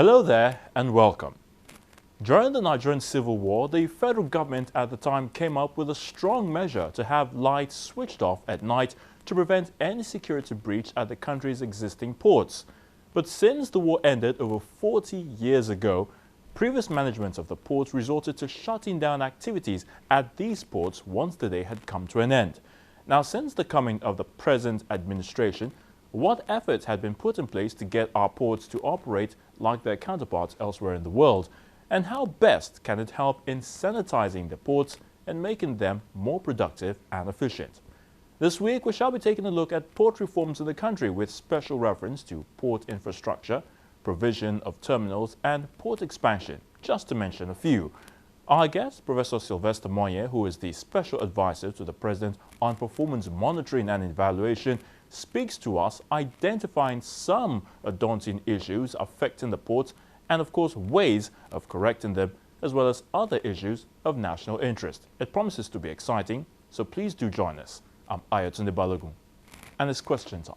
Hello there and welcome. During the Nigerian Civil War, the federal government at the time came up with a strong measure to have lights switched off at night to prevent any security breach at the country's existing ports. But since the war ended over 40 years ago, previous management of the ports resorted to shutting down activities at these ports once the day had come to an end. Now, since the coming of the present administration, what efforts had been put in place to get our ports to operate like their counterparts elsewhere in the world? And how best can it help in sanitizing the ports and making them more productive and efficient? This week, we shall be taking a look at port reforms in the country with special reference to port infrastructure, provision of terminals and port expansion, just to mention a few. Our guest, Professor Sylvester Moye, who is the Special Advisor to the President on Performance Monitoring and Evaluation, speaks to us identifying some daunting issues affecting the ports and, of course, ways of correcting them, as well as other issues of national interest. It promises to be exciting, so please do join us. I'm Aide, and it's question time.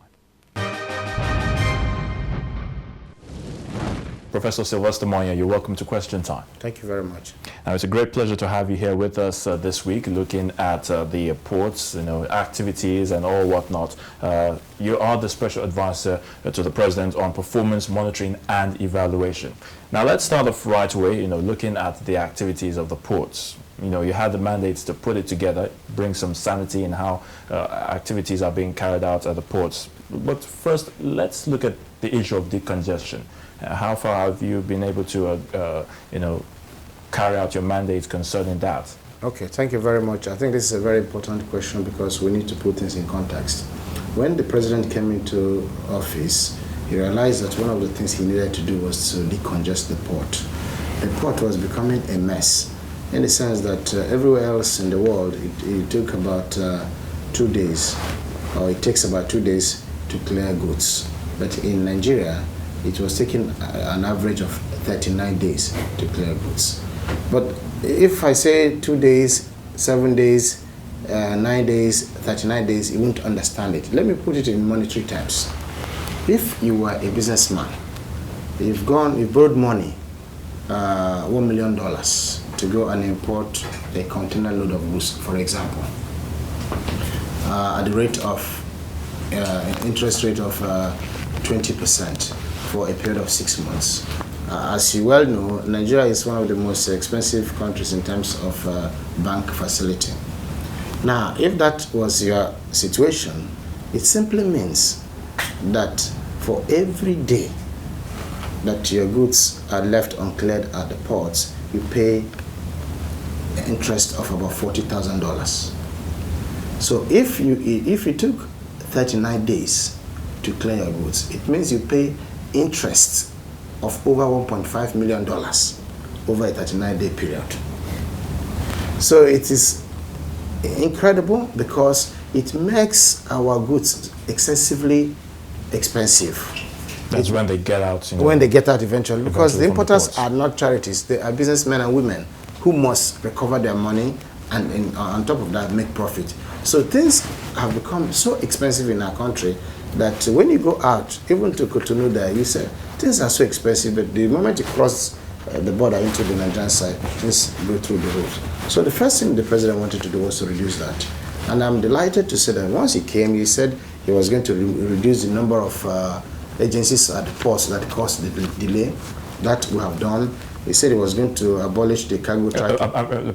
Professor Sylvester Moye, you're welcome to Question Time. Thank you very much. Now, it's a great pleasure to have you here with us this week, looking at the ports, activities and all whatnot. You are the Special Advisor to the President on Performance Monitoring and Evaluation. Now, let's start off right away, looking at the activities of the ports. You had the mandates to put it together, bring some sanity in how activities are being carried out at the ports. But first, let's look at the issue of decongestion. How far have you been able to, carry out your mandates concerning that? Okay, thank you very much. I think this is a very important question because we need to put things in context. When the president came into office, he realized that one of the things he needed to do was to decongest the port. The port was becoming a mess in the sense that everywhere else in the world, it took about 2 days, or it takes about 2 days to clear goods. But in Nigeria, it was taking an average of 39 days to clear goods. But if I say 2 days, 7 days, 9 days, 39 days, you won't understand it. Let me put it in monetary terms. If you were a businessman, you've borrowed money, $1 million to go and import a container load of goods, for example, at the rate of interest rate of 20%. For a period of 6 months. As you well know, Nigeria is one of the most expensive countries in terms of bank facility. Now, if that was your situation, it simply means that for every day that your goods are left uncleared at the ports, you pay interest of about $40,000. So if you took 39 days to clear your goods, it means you pay interest of over $1.5 million over a 39-day period. So it is incredible because it makes our goods excessively expensive. That's when they get out. When they get out eventually, because the importers are not charities. They are businessmen and women who must recover their money and on top of that make profit. So things have become so expensive in our country that when you go out, even to Cotonou there, you say, things are so expensive, but the moment you cross the border into the Nigerian side, things go through the roof. So the first thing the president wanted to do was to reduce that. And I'm delighted to say that once he came, he said he was going to reduce the number of agencies at the ports that caused the delay. That we have done. He said he was going to abolish the cargo tracking.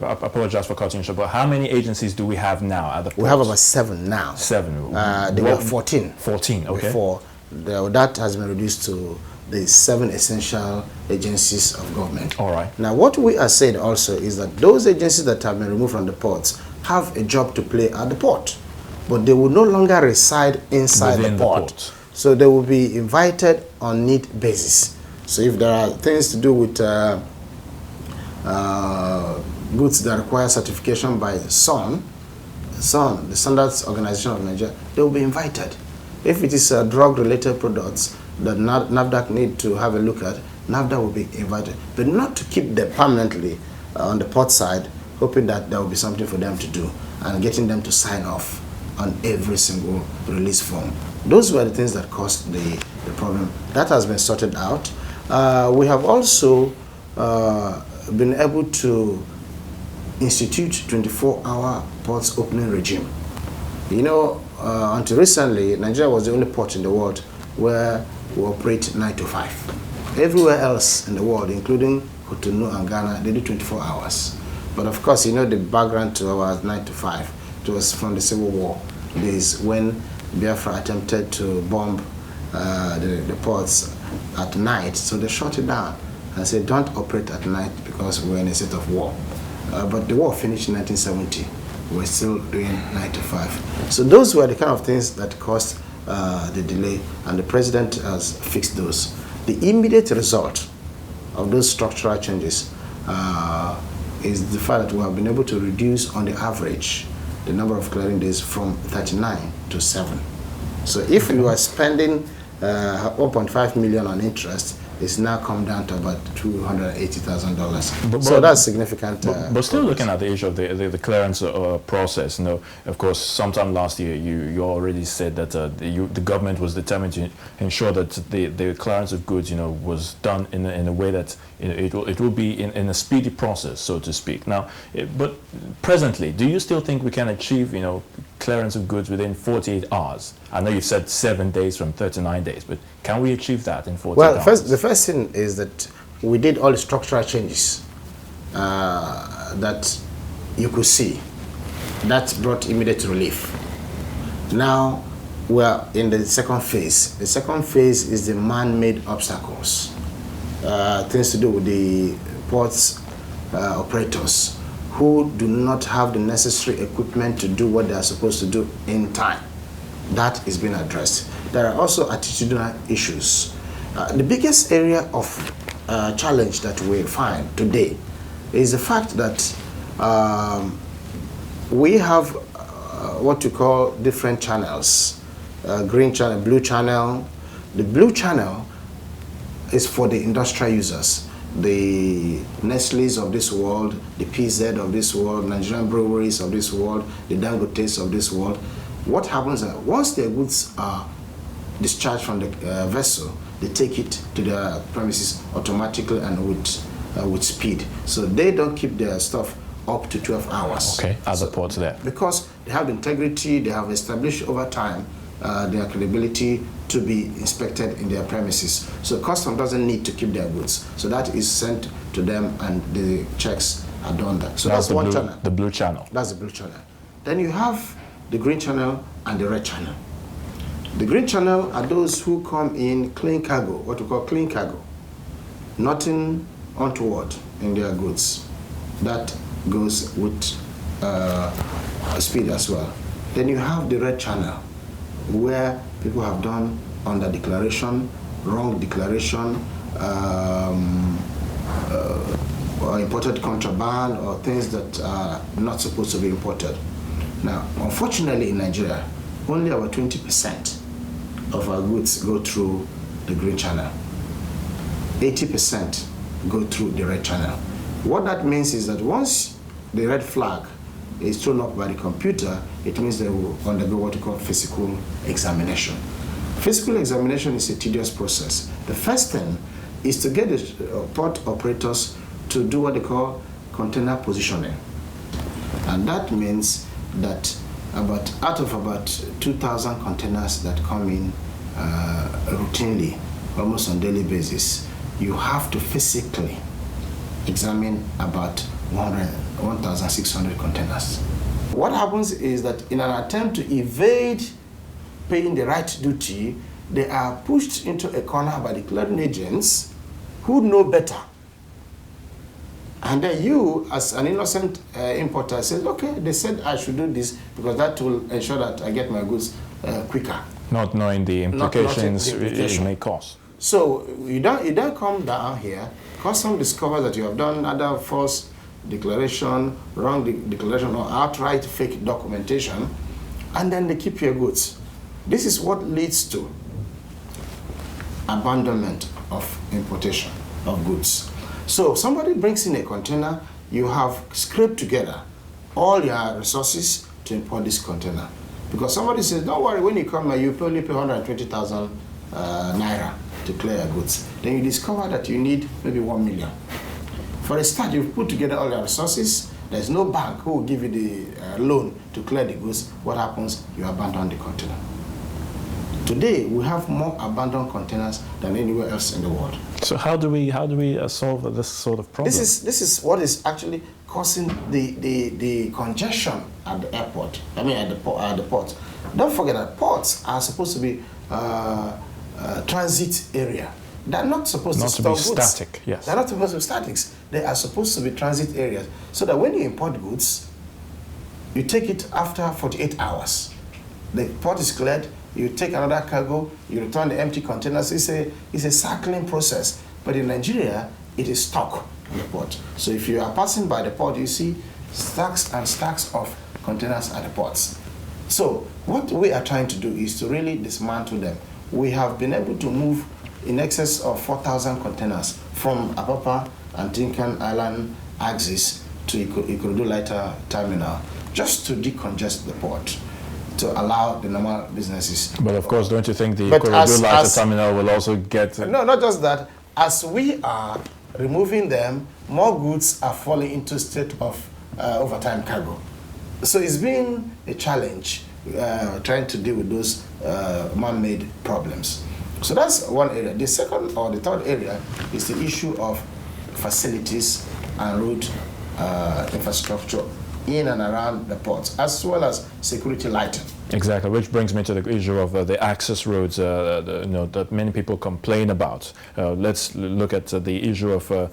I apologize for cutting you short, but how many agencies do we have now at the ports? We have about 7 now. 7? There were 14. 14, okay. Before. That has been reduced to the 7 essential agencies of government. All right. Now, what we are saying also is that those agencies that have been removed from the ports have a job to play at the port, but they will no longer reside inside the port. So they will be invited on need basis. So if there are things to do with goods that require certification by SON, the Standards Organization of Nigeria, they will be invited. If it is drug-related products that NAFDAC need to have a look at, NAFDAC will be invited, but not to keep them permanently on the port side, hoping that there will be something for them to do and getting them to sign off on every single release form. Those were the things that caused the problem. That has been sorted out. We have also been able to institute 24-hour ports opening regime. You know, until recently, Nigeria was the only port in the world where we operate 9 to 5. Everywhere else in the world, including Cotonou and Ghana, they do 24 hours. But of course, you know the background to our 9 to 5. It was from the Civil War days when Biafra attempted to bomb the ports at night. So they shut it down and said, don't operate at night because we're in a state of war. But the war finished in 1970. We're still doing 9 to 5. So those were the kind of things that caused the delay, and the president has fixed those. The immediate result of those structural changes is the fact that we have been able to reduce, on the average, the number of clearing days from 39 to 7. So if you are spending 1.5 million on interest, it's now come down to about $280,000. So that's significant. But still looking at the issue of the clearance process, you know, of course, sometime last year you already said that the government was determined to ensure that the clearance of goods, you know, was done in a way that it will be in a speedy process, so to speak. Now, but presently, do you still think we can achieve, you know, clearance of goods within 48 hours? I know you've said 7 days from 39 days, but can we achieve that in 48 hours? Well, the first thing is that we did all the structural changes that you could see. That brought immediate relief. Now we're in the second phase. The second phase is the man-made obstacles. Things to do with the ports operators who do not have the necessary equipment to do what they are supposed to do in time. That is being addressed. There are also attitudinal issues. The biggest area of challenge that we find today is the fact that we have what you call different channels. Green channel, blue channel. The blue channel is for the industrial users. The Nestle's of this world, the PZ of this world, Nigerian breweries of this world, the Dangotes of this world. What happens is once their goods are discharged from the vessel, they take it to their premises automatically and with speed. So they don't keep their stuff up to 12 hours. Okay, as a port there. Because they have integrity, they have established over time their credibility to be inspected in their premises. So custom doesn't need to keep their goods. So that is sent to them and the checks are done there. So that's one channel. The blue channel. That's the blue channel. Then you have the green channel and the red channel. The green channel are those who come in clean cargo, what we call clean cargo. Nothing untoward in their goods. That goes with speed as well. Then you have the red channel, where people have done under declaration, wrong declaration, or imported contraband, or things that are not supposed to be imported. Now, unfortunately in Nigeria, only about 20% of our goods go through the green channel. 80% go through the red channel. What that means is that once the red flag is thrown up by the computer, it means they will undergo what we call physical examination. Physical examination is a tedious process. The first thing is to get the port operators to do what they call container positioning. And that means that out of about 2,000 containers that come in routinely, almost on daily basis, you have to physically examine about 1,600 containers. What happens is that in an attempt to evade paying the right duty, they are pushed into a corner by the clearing agents who know better. And then you, as an innocent importer, say, okay, they said I should do this because that will ensure that I get my goods quicker. Not knowing the implications it may cause. So you don't come down here, custom discovers that you have done other false declaration, wrong declaration, or outright fake documentation, and then they keep your goods. This is what leads to abandonment of importation of goods. So somebody brings in a container, you have scraped together all your resources to import this container. Because somebody says, don't worry, when you come here, you only pay 120,000 naira to clear your goods. Then you discover that you need maybe 1 million. For a start, you've put together all your resources. There's no bank who will give you the loan to clear the goods. What happens? You abandon the container. Today, we have more abandoned containers than anywhere else in the world. So how do we solve this sort of problem? This is what is actually causing the congestion at the airport. I mean, at the port. Don't forget that ports are supposed to be transit area. They're not supposed to store goods. Static. Yes. They're not supposed to be statics. They are supposed to be transit areas. So that when you import goods, you take it after 48 hours. The port is cleared. You take another cargo, you return the empty containers. It's a cycling process. But in Nigeria, it is stuck in the port. So if you are passing by the port, you see stacks and stacks of containers at the ports. So what we are trying to do is to really dismantle them. We have been able to move in excess of 4,000 containers from Apapa and Tinkan Island axis to Ikorodu Lighter Terminal just to decongest the port, to allow the normal businesses. But of course, don't you think the Ikorodu Lighter Terminal will also get... No, not just that. As we are removing them, more goods are falling into state of overtime cargo. So it's been a challenge trying to deal with those man-made problems. So that's one area. The second or the third area is the issue of facilities and road infrastructure in and around the ports, as well as security lighting. Exactly, which brings me to the issue of the access roads that many people complain about. Let's look at the issue of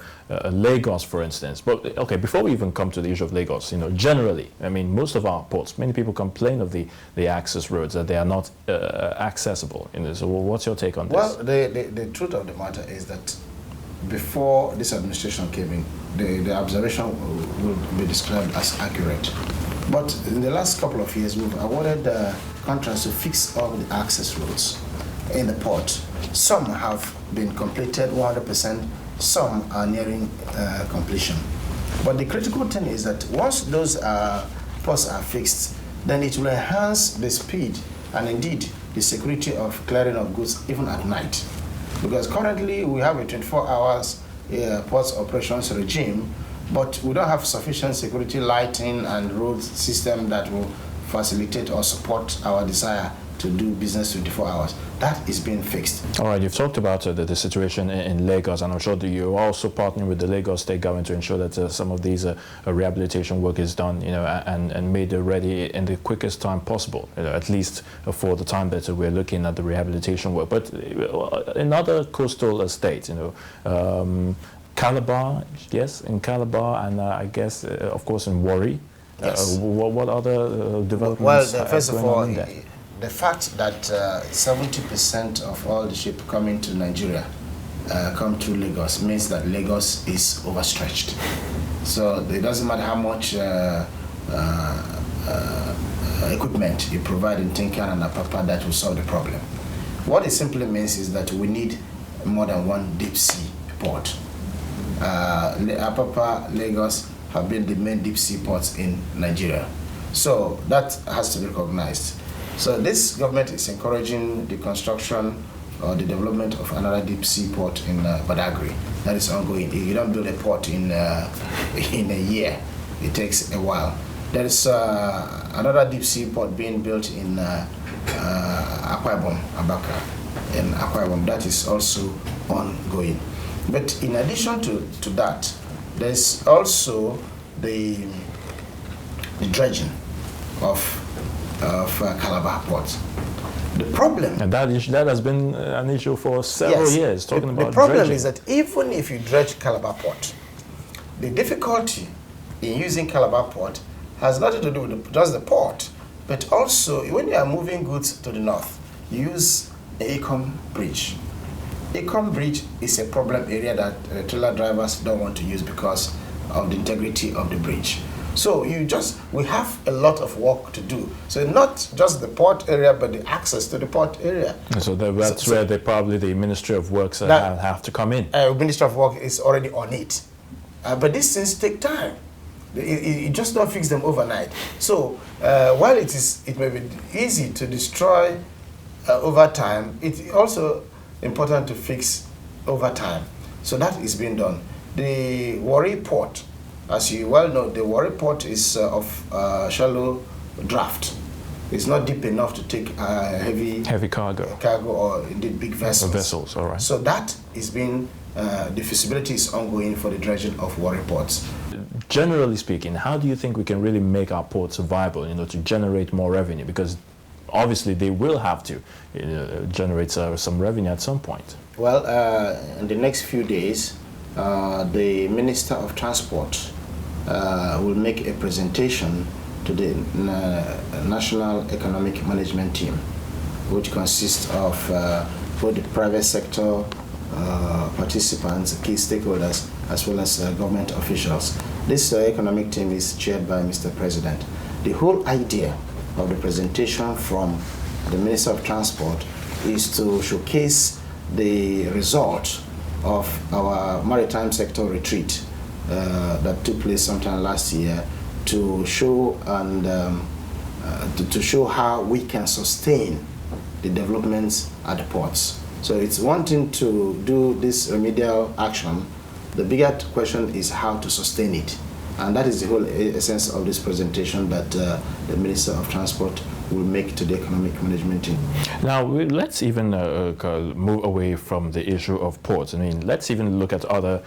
Lagos, for instance. But okay, before we even come to the issue of Lagos, generally, I mean, most of our ports, many people complain of the access roads, that they are not accessible. So what's your take on this? Well, the truth of the matter is that before this administration came in, the observation would be described as accurate. But in the last couple of years, we've awarded contracts to fix all the access roads in the port. Some have been completed 100%, some are nearing completion. But the critical thing is that once those ports are fixed, then it will enhance the speed and indeed the security of clearing of goods even at night. Because currently we have a 24 hours ports operations regime, but we don't have sufficient security lighting and road system that will facilitate or support our desire to do business 24 hours. That is being fixed. All right, you've talked about the situation in Lagos, and I'm sure that you're also partnering with the Lagos state government to ensure that some of these rehabilitation work is done, and made ready in the quickest time possible, at least for the time that we're looking at the rehabilitation work. But in other coastal states, Calabar, yes, in Calabar, and I guess, of course, in Warri. Yes. What other developments? Well, first of all, the fact that 70% of all the ships coming to Nigeria come through Lagos means that Lagos is overstretched. So it doesn't matter how much equipment you provide in Tinkan and Apapa, that will solve the problem. What it simply means is that we need more than one deep sea port. Apapa, Lagos have been the main deep sea ports in Nigeria. So that has to be recognized. So this government is encouraging the construction or the development of another deep sea port in Badagry. That is ongoing. You don't build a port in a year. It takes a while. There is another deep sea port being built in Akwa Ibom, Abaka, in Akwa Ibom. That is also ongoing. But in addition to that, there's also the dredging of Calabar Port. The problem... And that has been an issue for several years, talking about the problem dredging. is that even if you dredge Calabar Port, the difficulty in using Calabar Port has nothing to do with just the port, but also when you are moving goods to the north, you use the Ecom Bridge. Ecom Bridge is a problem area that trailer drivers don't want to use because of the integrity of the bridge. So we have a lot of work to do. So not just the port area, but the access to the port area. And so that's where the Ministry of Works have to come in. Ministry of Work is already on it. But these things take time. You just don't fix them overnight. So while it may be easy to destroy over time, it also important to fix over time. So that is being done. The Warri Port, as you well know, the Warri Port is of shallow draft. It's not deep enough to take heavy cargo or indeed big vessels. Vessels, all right. So that is being, the feasibility is ongoing for the dredging of Warri Ports. Generally speaking, how do you think we can really make our ports viable, to generate more revenue? Because obviously they will have to generate some revenue at some point. Well, in the next few days, the Minister of Transport will make a presentation to the National Economic Management Team, which consists of both the private sector participants, key stakeholders, as well as government officials. This economic team is chaired by Mr. President. The whole idea of the presentation from the Minister of Transport is to showcase the result of our maritime sector retreat that took place sometime last year, to show and to show how we can sustain the developments at the ports. So it's one thing to do this remedial action. The bigger question is how to sustain it. And that is the whole essence of this presentation that the Minister of Transport will make to the economic management team. Now, let's even move away from the issue of ports. I mean, let's even look at other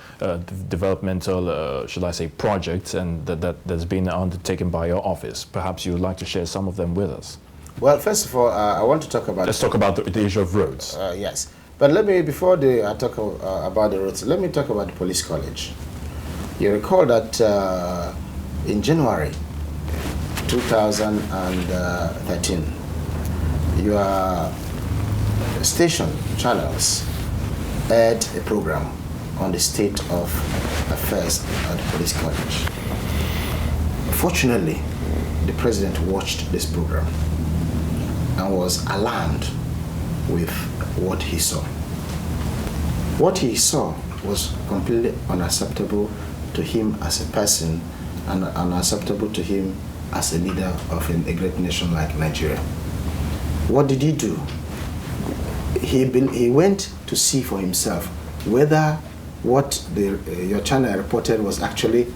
developmental, should I say, projects and that's been undertaken by your office. Perhaps you would like to share some of them with us. Well, first of all, I want to talk about... Let's talk about the issue of roads. Yes. But let me, before I talk about the roads, let me talk about the police college. You recall that in January 2013, your station channels aired a program on the state of affairs at the police college. Fortunately, the president watched this program and was alarmed with what he saw. What he saw was completely unacceptable to him as a person and unacceptable to him as a leader of a great nation like Nigeria. What did he do? He went to see for himself whether what your channel reported was actually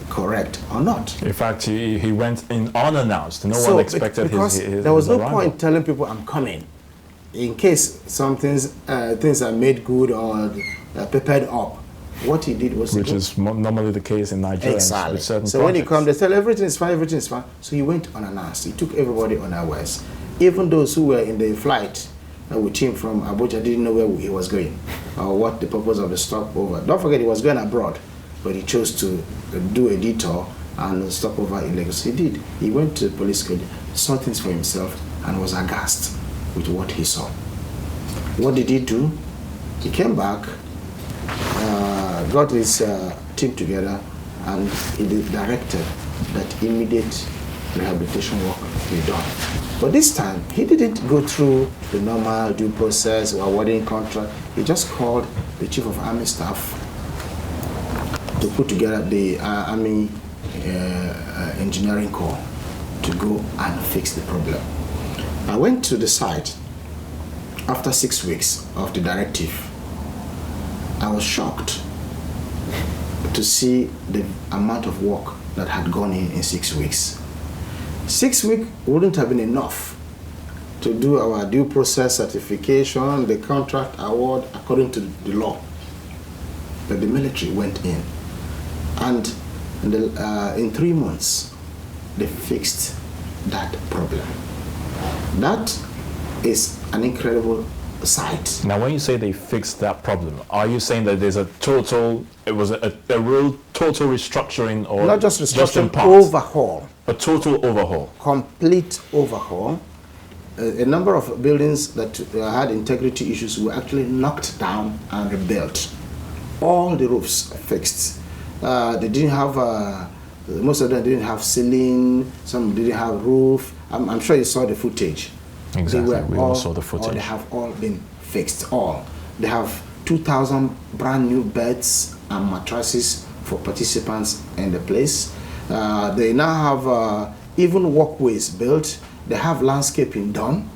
correct or not. In fact, he went in unannounced. No one expected his there was no arrival. point telling people I'm coming, in case some things are made good or prepared up. What he did was... Which is normally the case in Nigeria. Exactly. With certain so projects. when he comes, they tell everything is fine, everything is fine. So he went unannounced. He took everybody unawares. Even those who were in the flight with him from Abuja didn't know where he was going or what the purpose of the stopover. Don't forget, he was going abroad, but he chose to do a detour and stop over in Lagos. He did. He went to the police court, saw things for himself, and was aghast with what he saw. What did he do? He came back, got his team together, and he directed that immediate rehabilitation work be done. But this time, he didn't go through the normal due process or awarding contract. He just called the Chief of Army Staff to put together the Army Engineering Corps to go and fix the problem. I went to the site after 6 weeks of the directive. I was shocked to see the amount of work that had gone in 6 weeks. 6 weeks wouldn't have been enough to do our due process certification, the contract award according to the law. But the military went in, and in 3 months, they fixed that problem. That is an incredible sight. Now, when you say they fixed that problem, are you saying that there's a total, it was a real total restructuring, or not just restructuring, parts? Overhaul. A total overhaul. Complete overhaul. A number of buildings that had integrity issues were actually knocked down and rebuilt. All the roofs fixed. They didn't have, most of them didn't have ceiling, some didn't have roof. I'm sure you saw the footage. Exactly, we all saw the footage. They have all been fixed, all. They have 2,000 brand new beds and mattresses for participants in the place. They now have even walkways built. They have landscaping done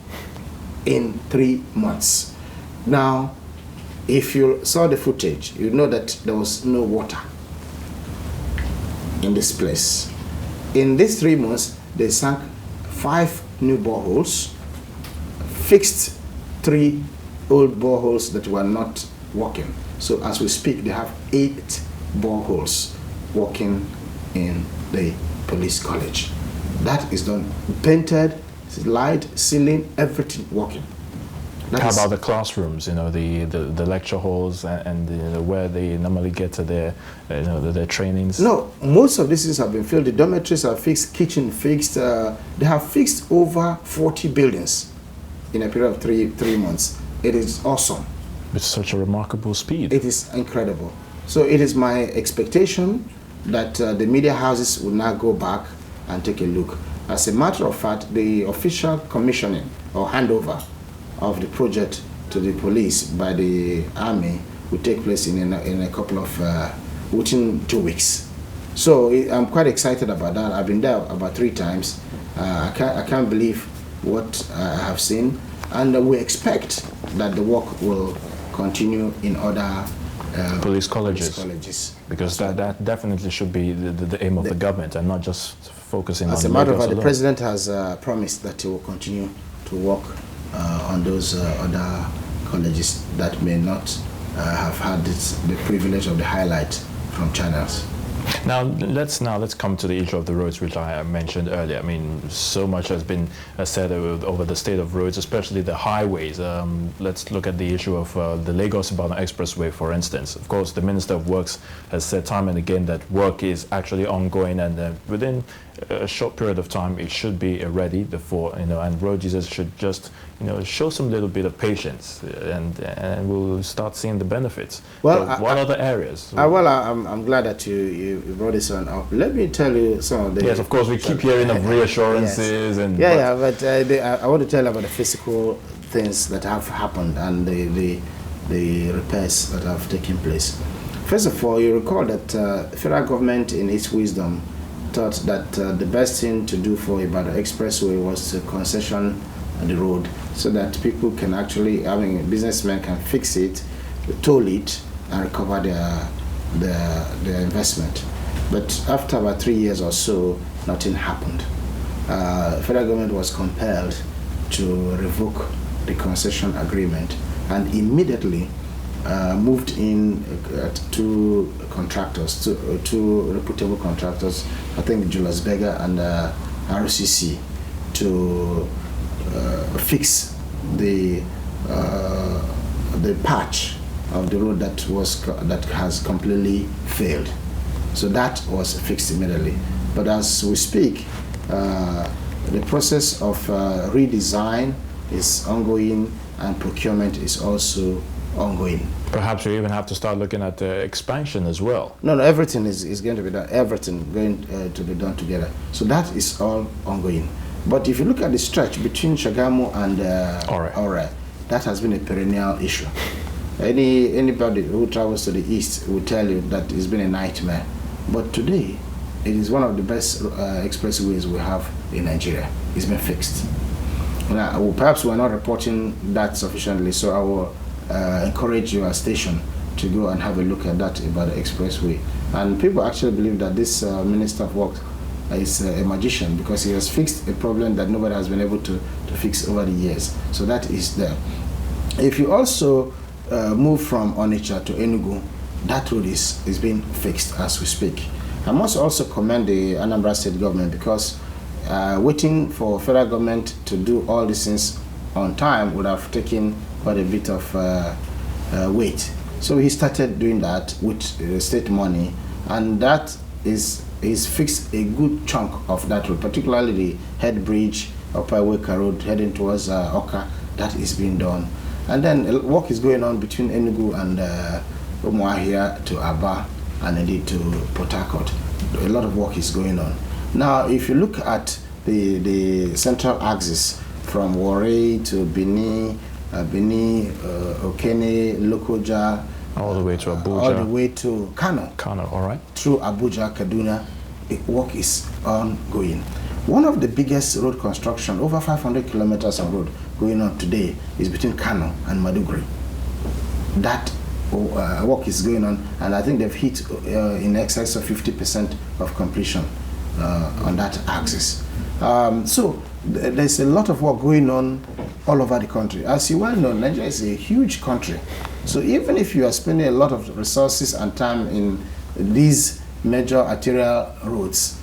in 3 months. Now, if you saw the footage, you know that there was no water in this place. In these 3 months, they sank 5 new boreholes, fixed 3 old boreholes that were not working. So as we speak, they have 8 boreholes working in the police college. That is done, painted, light, ceiling, everything working. How about the classrooms, you know, the lecture halls and where they normally get to their, their trainings? No, most of these things have been filled. The dormitories are fixed, kitchen fixed. They have fixed over 40 buildings in a period of three months. It is awesome. With such a remarkable speed. It is incredible. So it is my expectation that the media houses will now go back and take a look. As a matter of fact, the official commissioning or handover of the project to the police by the army will take place in a couple of, within 2 weeks. So I'm quite excited about that. I've been there about 3 times. I can't believe what I have seen. And we expect that the work will continue in other police colleges. Because that definitely should be the aim of the government and not just focusing on. As a matter of fact, the president has promised that he will continue to work on those other colleges that may not have had the privilege of the highlight from channels. Now let's come to the issue of the roads, which I mentioned earlier. I mean, so much has been said over the state of roads, especially the highways. Let's look at the issue of the Lagos-Ibadan Expressway, for instance. Of course, the Minister of Works has said time and again that work is actually ongoing, and within a short period of time it should be ready before, and road users should just show some little bit of patience, and we'll start seeing the benefits. Well, what other areas? I'm glad that you brought this one up. Let me tell you some of the. Yes, of course, we keep hearing of reassurances. Yes. But I want to tell about the physical things that have happened and the repairs that have taken place. First of all, you recall that the federal government, in its wisdom, thought that the best thing to do for Ibadan Expressway was to concession the road so that people can actually, businessmen can fix it, toll it, and recover their investment. But after about 3 years or so, nothing happened. Federal government was compelled to revoke the concession agreement and immediately moved in 2 contractors, two reputable contractors, I think Julius Berger and RCC, to fix the patch of the road that has completely failed. So that was fixed immediately. But as we speak, the process of redesign is ongoing and procurement is also ongoing. Perhaps we even have to start looking at expansion as well. No, everything is going to be done. Everything going to be done together. So that is all ongoing. But if you look at the stretch between Shagamu and Ore, that has been a perennial issue. Anybody who travels to the east will tell you that it's been a nightmare. But today, it is one of the best expressways we have in Nigeria. It's been fixed. Now, perhaps we're not reporting that sufficiently, so I will encourage your station to go and have a look at that about the expressway. And people actually believe that this Minister of Works is a magician because he has fixed a problem that nobody has been able to fix over the years. So that is there. If you also move from Onitsha to Enugu, that road is being fixed as we speak. I must also commend the Anambra State government because waiting for federal government to do all these things on time would have taken quite a bit of weight. So he started doing that with state money, and that is fixed a good chunk of that road, particularly the head bridge, Upper Weka Road heading towards Oka. That is being done. And then work is going on between Enugu and Umuahia to Aba and indeed to Port Harcourt. A lot of work is going on. Now, if you look at the central axis from Warri to Benin, Okene, Lokoja, all the way to Abuja, all the way to Kano. All right. Through Abuja, Kaduna, work is ongoing. One of the biggest road construction, over 500 kilometers of road going on today, is between Kano and Maduguri. That work is going on, and I think they've hit in excess of 50% of completion on that axis. So there's a lot of work going on all over the country. As you well know, Nigeria is a huge country. So even if you are spending a lot of resources and time in these major arterial roads,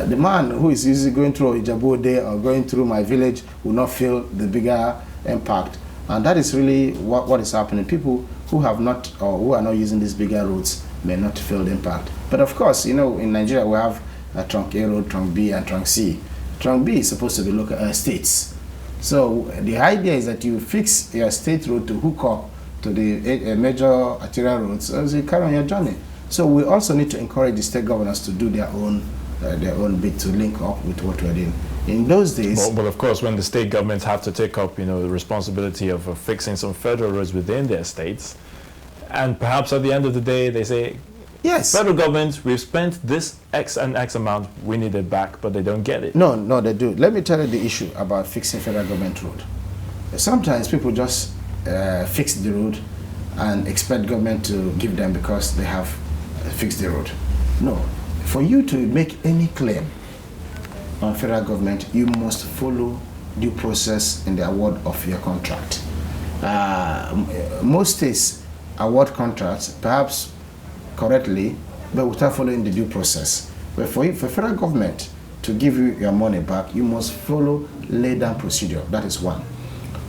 the man who is usually going through Ijabode or going through my village will not feel the bigger impact. And that is really what is happening. People who have not, or who are not using these bigger roads may not feel the impact. But of course, you know, in Nigeria we have a Trunk A road, Trunk B, and Trunk C. Trunk B is supposed to be local states. So the idea is that you fix your state road to hook up to the major arterial roads as you carry on your journey. So we also need to encourage the state governors to do their own bit to link up with what we're doing. In those days... Well, of course, when the state governments have to take up, you know, the responsibility of fixing some federal roads within their states, and perhaps at the end of the day, they say, yes, federal government, we've spent this X and X amount, we need it back, but they don't get it. No, they do. Let me tell you the issue about fixing federal government road. Sometimes people just fix the road and expect government to give them because they have fixed the road. No. For you to make any claim on federal government, you must follow due process in the award of your contract. Most states award contracts, perhaps correctly, but without following the due process. But for federal government to give you your money back, you must follow laid down procedure. That is one.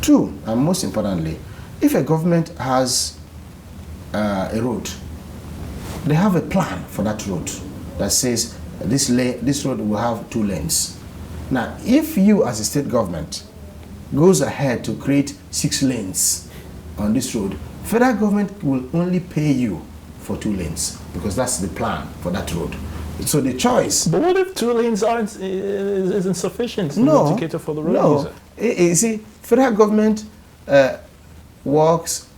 Two, and most importantly, if a government has a road, they have a plan for that road that says this road will have 2 lanes. Now, if you as a state government goes ahead to create 6 lanes on this road, federal government will only pay you for 2 lanes because that's the plan for that road. So the choice... But what if 2 lanes isn't sufficient to cater for the road user? You see, federal government works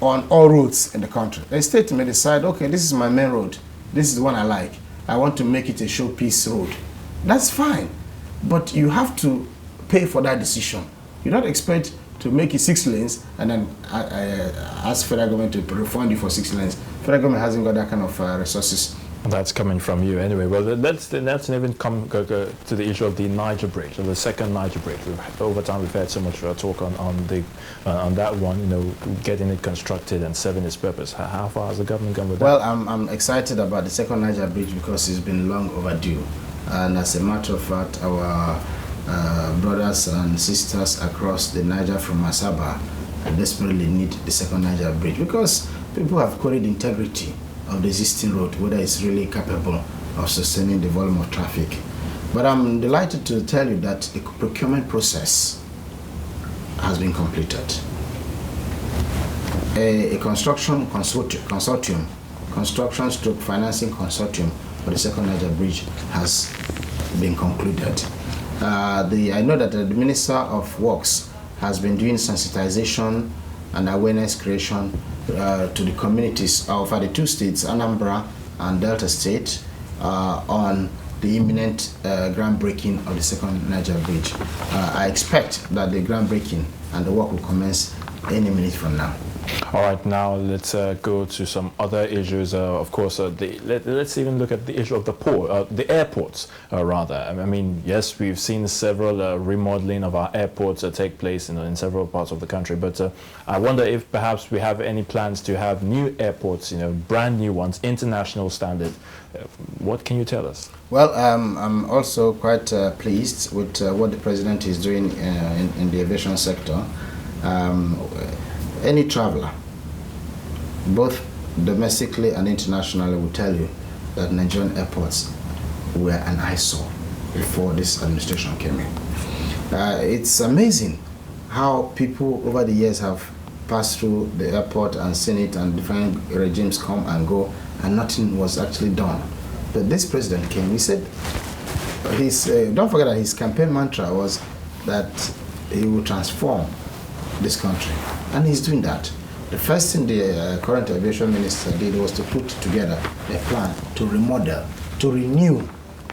on all roads in the country. A state may decide, okay, this is my main road. This is the one I like. I want to make it a showpiece road. That's fine. But you have to pay for that decision. You don't expect to make it 6 lanes and then ask federal government to refund you for 6 lanes. Federal government hasn't got that kind of resources. That's coming from you anyway. Well, let's even go to the issue of the Niger bridge, or the second Niger bridge. Over time, we've had so much talk on that one, you know, getting it constructed and serving its purpose. How far has the government gone with that? Well, I'm excited about the second Niger bridge because it's been long overdue. And as a matter of fact, our brothers and sisters across the Niger from Asaba desperately need the second Niger bridge because people have queried the integrity of the existing road, whether it's really capable of sustaining the volume of traffic. But I'm delighted to tell you that the procurement process has been completed. A construction consortium, construction stroke financing consortium for the second Niger bridge has been concluded. I know that the Minister of Works has been doing sensitization and awareness creation to the communities of the 2 states, Anambra and Delta State, on the imminent groundbreaking of the second Niger bridge. I expect that the groundbreaking and the work will commence any minute from now. All right, now let's go to some other issues. Of course, let's even look at the issue of the airports, rather. I mean, yes, we've seen several remodeling of our airports take place in several parts of the country, but I wonder if perhaps we have any plans to have new airports, you know, brand new ones, international standard. What can you tell us? Well, I'm also quite pleased with what the President is doing in the aviation sector. Any traveler, both domestically and internationally, will tell you that Nigerian airports were an eyesore before this administration came in. It's amazing how people over the years have passed through the airport and seen it, and different regimes come and go, and nothing was actually done. But this president came, he said, don't forget that his campaign mantra was that he will transform this country. And he's doing that. The first thing the current aviation minister did was to put together a plan to remodel, to renew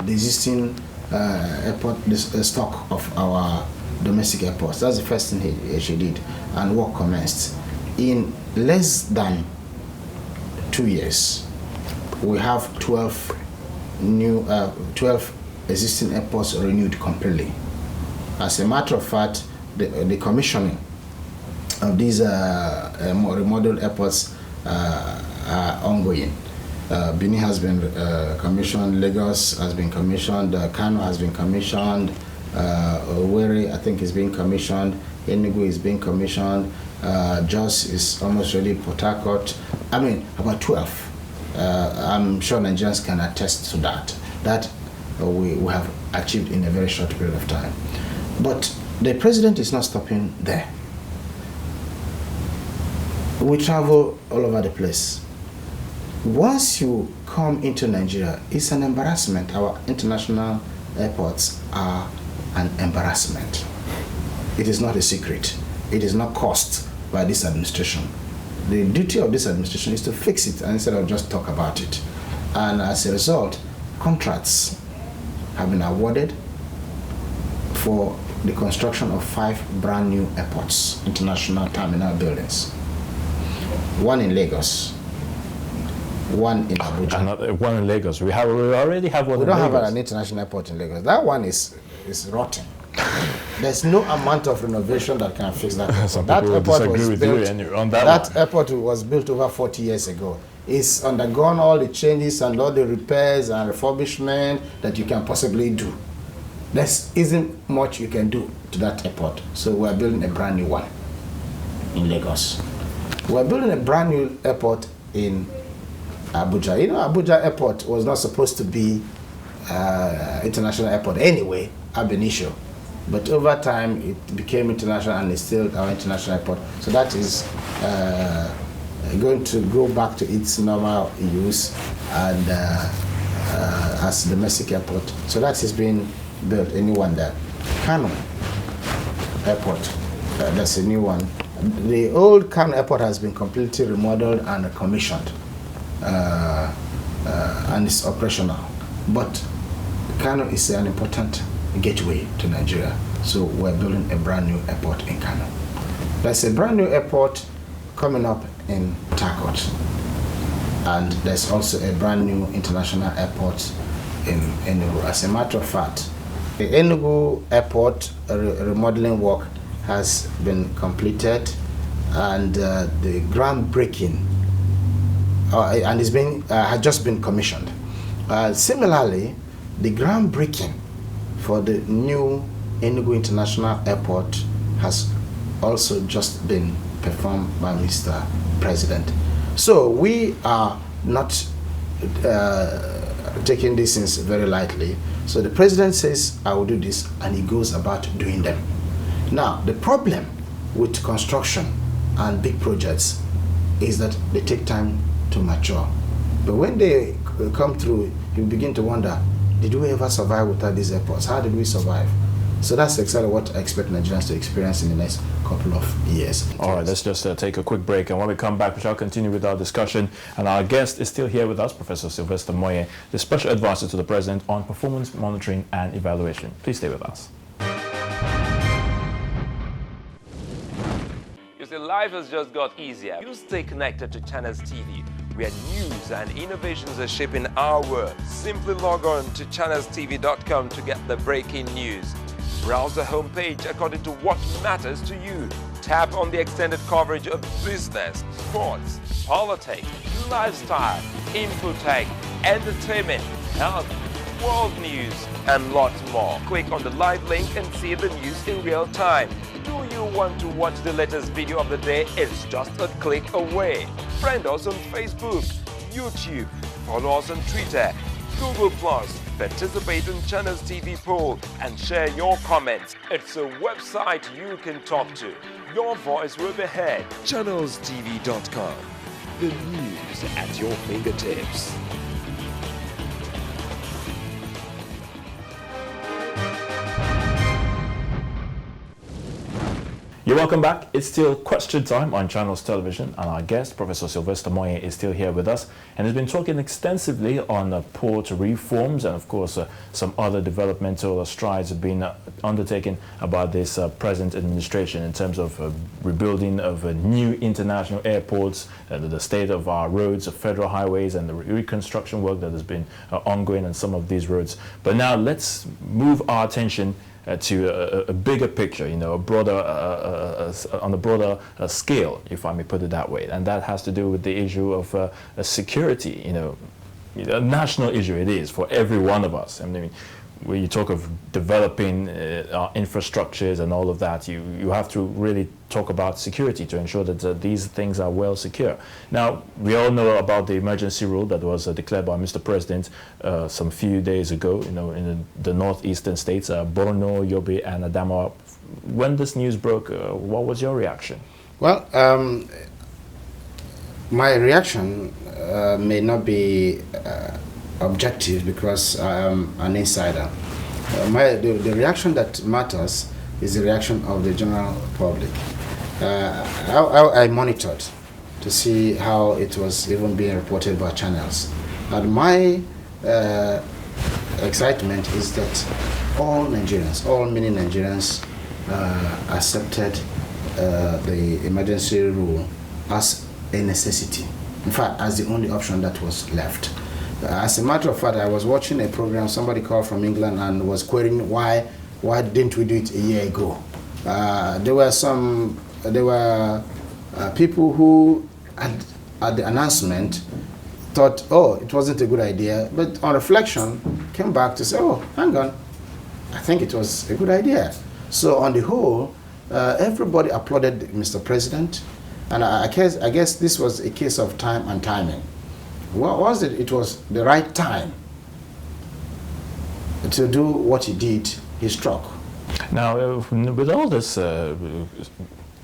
the existing airport stock of our domestic airports. That's the first thing she did, and work commenced. In less than 2 years, we have 12 existing airports renewed completely. As a matter of fact, the commissioning of these remodeled airports are ongoing. Benin has been commissioned, Lagos has been commissioned, Kano has been commissioned, Owerri I think is being commissioned, Enugu is being commissioned, Jos is almost ready, Port Harcourt, I mean about 12. I'm sure Nigerians can attest to that. That we have achieved in a very short period of time. But the president is not stopping there. We travel all over the place. Once you come into Nigeria, it's an embarrassment. Our international airports are an embarrassment. It is not a secret. It is not caused by this administration. The duty of this administration is to fix it instead of just talk about it. And as a result, contracts have been awarded for the construction of 5 brand new airports, international terminal buildings. One in Lagos, one in Abuja. One in Lagos. We already have one in Lagos. We don't have an international airport in Lagos. That one is rotten. There's no amount of renovation that can fix that airport. Some that people airport disagree was with built, you on that That one. airport was built over 40 years ago. It's undergone all the changes and all the repairs and refurbishment that you can possibly do. There isn't much you can do to that airport. So we're building a brand new one in Lagos. We're building a brand new airport in Abuja. You know, Abuja airport was not supposed to be international airport anyway, ab initio. But over time, it became international and it's still our international airport. So that is going to go back to its normal use and as domestic airport. So that is being built, a new one there. Kano Airport, that's a new one. The old Kano Airport has been completely remodeled and commissioned and it's operational. But Kano is an important gateway to Nigeria, so we're building a brand new airport in Kano. There's a brand new airport coming up in Port Harcourt, and there's also a brand new international airport in Enugu. As a matter of fact, the Enugu airport remodeling work has been completed, and the groundbreaking and is being had just been commissioned. Similarly, the groundbreaking for the new Enugu International Airport has also just been performed by Mr. President. So we are not taking these things very lightly. So the president says, I will do this, and he goes about doing them. Now, the problem with construction and big projects is that they take time to mature. But when they come through, you begin to wonder, did we ever survive without these airports? How did we survive? So that's exactly what I expect Nigerians to experience in the next couple of years. All right, let's just take a quick break, and when we come back, we shall continue with our discussion. And our guest is still here with us, Professor Sylvester Moye, the Special Advisor to the President on Performance Monitoring and Evaluation. Please stay with us. You see, life has just got easier. You stay connected to Channels TV, where news and innovations are shaping our world. Simply log on to channelstv.com to get the breaking news. Browse the homepage according to what matters to you. Tap on the extended coverage of business, sports, politics, lifestyle, infotech, entertainment, health, world news, and lots more. Click on the live link and see the news in real time. Do you want to watch the latest video of the day? It's just a click away. Friend us on Facebook, YouTube, follow us on Twitter, Google+, participate in Channels TV poll and share your comments. It's a website you can talk to. Your voice will be heard. ChannelsTV.com. The news at your fingertips. You're welcome back. It's still question time on Channels Television, and our guest, Professor Sylvester Moye, is still here with us and has been talking extensively on port reforms and, of course, some other developmental strides have been undertaken by this present administration in terms of rebuilding of new international airports, the state of our roads, federal highways, and the reconstruction work that has been ongoing on some of these roads. But now let's move our attention to a bigger picture, you know, a broader, on a broader scale, if I may put it that way. And that has to do with the issue of security, you know, a national issue it is for every one of us. I mean, when you talk of developing our infrastructures and all of that, you have to really talk about security to ensure that these things are well secure. Now, we all know about the emergency rule that was declared by Mr. President some few days ago, you know, in the northeastern states, Borno, Yobe, and Adamawa. When this news broke, what was your reaction? Well, my reaction may not be objective because I am an insider. The reaction that matters is the reaction of the general public. I monitored to see how it was even being reported by channels. And my excitement is that all Nigerians, all many Nigerians accepted the emergency rule as a necessity. In fact, as the only option that was left. As a matter of fact, I was watching a program, somebody called from England and was querying why didn't we do it a year ago? There were people who at the announcement thought, oh, it wasn't a good idea, but on reflection came back to say, oh, hang on, I think it was a good idea. So on the whole, everybody applauded Mr. President, and I guess this was a case of time and timing. What was it? It was the right time to do what he did. He struck. Now, with all this, you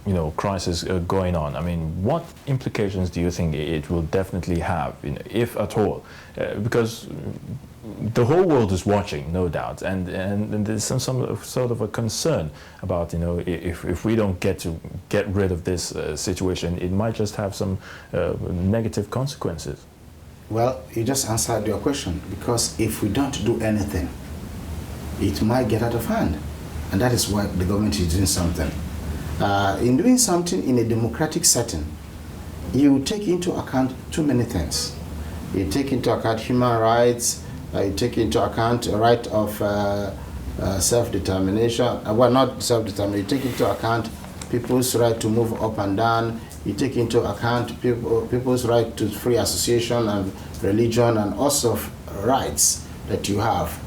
know, crisis going on, I mean, what implications do you think it will definitely have, you know, if at all? Because the whole world is watching, no doubt, and there's some sort of a concern about, you know, if we don't get rid of this situation, it might just have some negative consequences. Well, you just answered your question, because if we don't do anything, it might get out of hand. And that is why the government is doing something. In doing something in a democratic setting, you take into account too many things. You take into account human rights, you take into account the right of self-determination, well, not self-determination, you take into account people's right to move up and down. You take into account people's right to free association and religion and all sorts of rights that you have.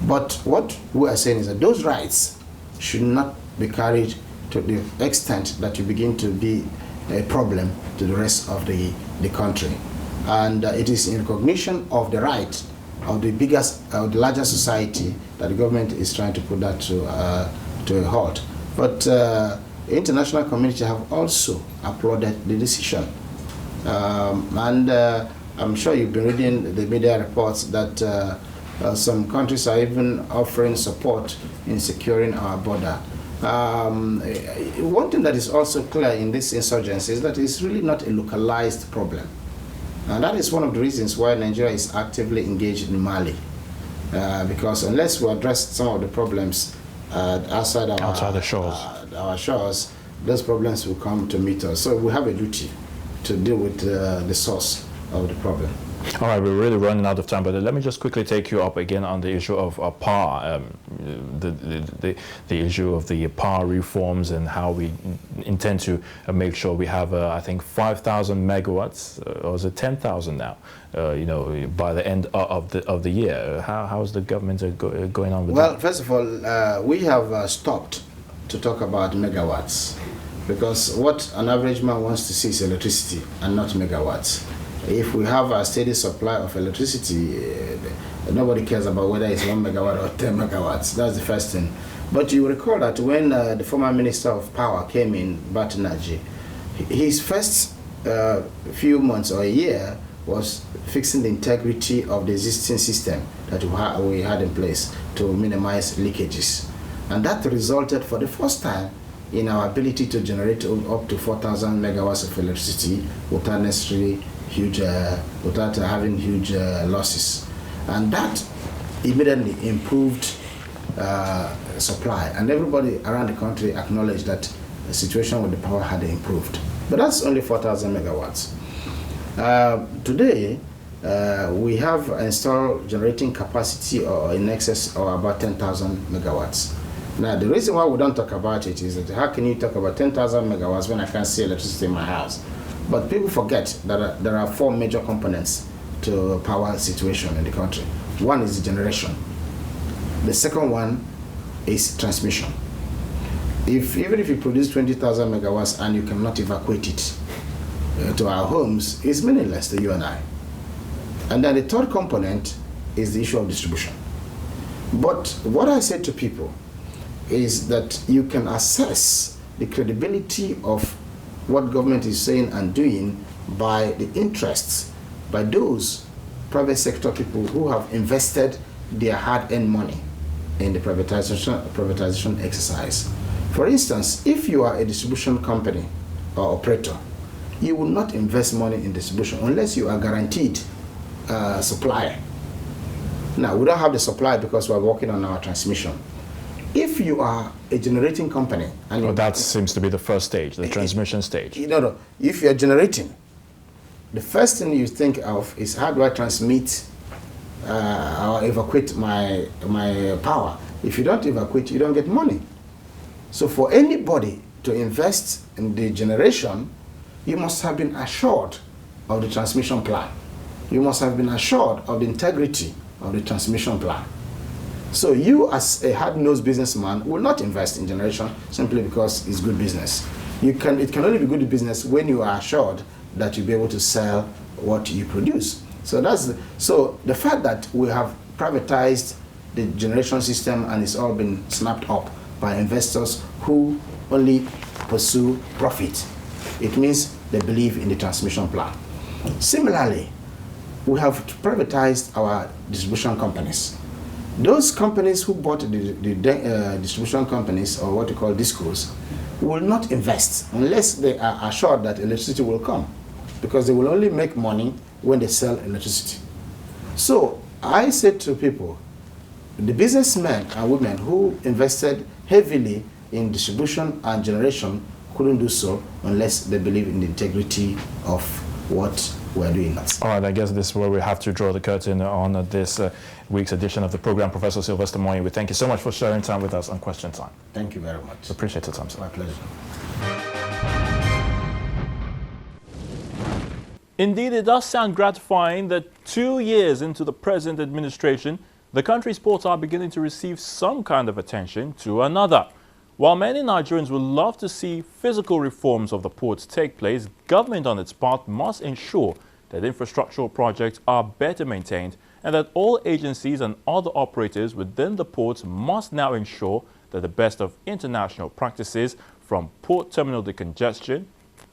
But what we are saying is that those rights should not be carried to the extent that you begin to be a problem to the rest of the country. And it is in recognition of the right of the the larger society that the government is trying to put that to a halt. But the international community have also applauded the decision. And I'm sure you've been reading the media reports that some countries are even offering support in securing our border. One thing that is also clear in this insurgency is that it's really not a localized problem. And that is one of the reasons why Nigeria is actively engaged in Mali. Because unless we address some of the problems outside the shores, our shores, those problems will come to meet us. So we have a duty to deal with the source of the problem. All right, we're really running out of time, but let me just quickly take you up again on the issue of power, the issue of the power reforms and how we intend to make sure we have, I think, 5,000 megawatts, or is it 10,000 now? You know, by the end of the year. How is the government going on with that? Well, first of all, we have stopped to talk about megawatts, because what an average man wants to see is electricity and not megawatts. If we have a steady supply of electricity, nobody cares about whether it's 1 megawatt or 10 megawatts. That's the first thing. But you recall that when the former Minister of Power came in, Niger, his first few months or a year was fixing the integrity of the existing system that we had in place to minimize leakages. And that resulted for the first time in our ability to generate up to 4,000 megawatts of electricity without necessarily without having huge losses. And that immediately improved supply. And everybody around the country acknowledged that the situation with the power had improved. But that's only 4,000 megawatts. Today, we have installed generating capacity in excess of about 10,000 megawatts. Now, the reason why we don't talk about it is that how can you talk about 10,000 megawatts when I can't see electricity in my house? But people forget that there are four major components to power situation in the country. One is generation. The second one is transmission. Even if you produce 20,000 megawatts and you cannot evacuate it to our homes, it's meaningless to you and I. And then the third component is the issue of distribution. But what I say to people is that you can assess the credibility of what government is saying and doing by the interests, by those private sector people who have invested their hard-earned money in the privatization exercise. For instance, if you are a distribution company or operator, you will not invest money in distribution unless you are guaranteed supply. Now, we don't have the supply because we're working on our transmission. If you are a generating company, and that seems to be the first stage, the transmission stage. No. If you're generating, the first thing you think of is how do I transmit or evacuate my power? If you don't evacuate, you don't get money. So for anybody to invest in the generation, you must have been assured of the transmission plan. You must have been assured of the integrity of the transmission plan. So you, as a hard-nosed businessman, will not invest in generation simply because it's good business. It can only be good business when you are assured that you'll be able to sell what you produce. So the fact that we have privatized the generation system and it's all been snapped up by investors who only pursue profit, it means they believe in the transmission plan. Similarly, we have privatized our distribution companies. Those companies who bought the distribution companies, or what we call discos, will not invest unless they are assured that electricity will come, because they will only make money when they sell electricity. So I said to people, the businessmen and women who invested heavily in distribution and generation couldn't do so unless they believe in the integrity of what we're doing. All right, I guess this is where we have to draw the curtain on this week's edition of the program. Professor Sylvester Moyi, we thank you so much for sharing time with us on Question Time. Thank you very much. Appreciate your time, sir. My pleasure. Indeed, it does sound gratifying that 2 years into the present administration, the country's ports are beginning to receive some kind of attention to another. While many Nigerians would love to see physical reforms of the ports take place, government on its part must ensure that infrastructural projects are better maintained and that all agencies and other operators within the ports must now ensure that the best of international practices, from port terminal decongestion,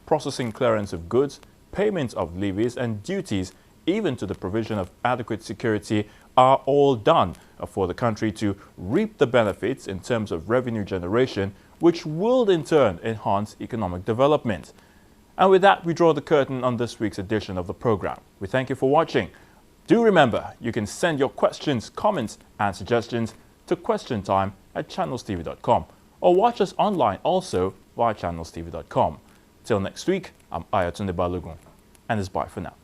processing clearance of goods, payment of levies and duties, even to the provision of adequate security, are all done for the country to reap the benefits in terms of revenue generation, which will in turn enhance economic development. And with that, we draw the curtain on this week's edition of the program. We thank you for watching. Do remember, you can send your questions, comments and suggestions to questiontime@channelstv.com or watch us online also via channelstv.com. Till next week, I'm Ayatunde Balogun, and it's bye for now.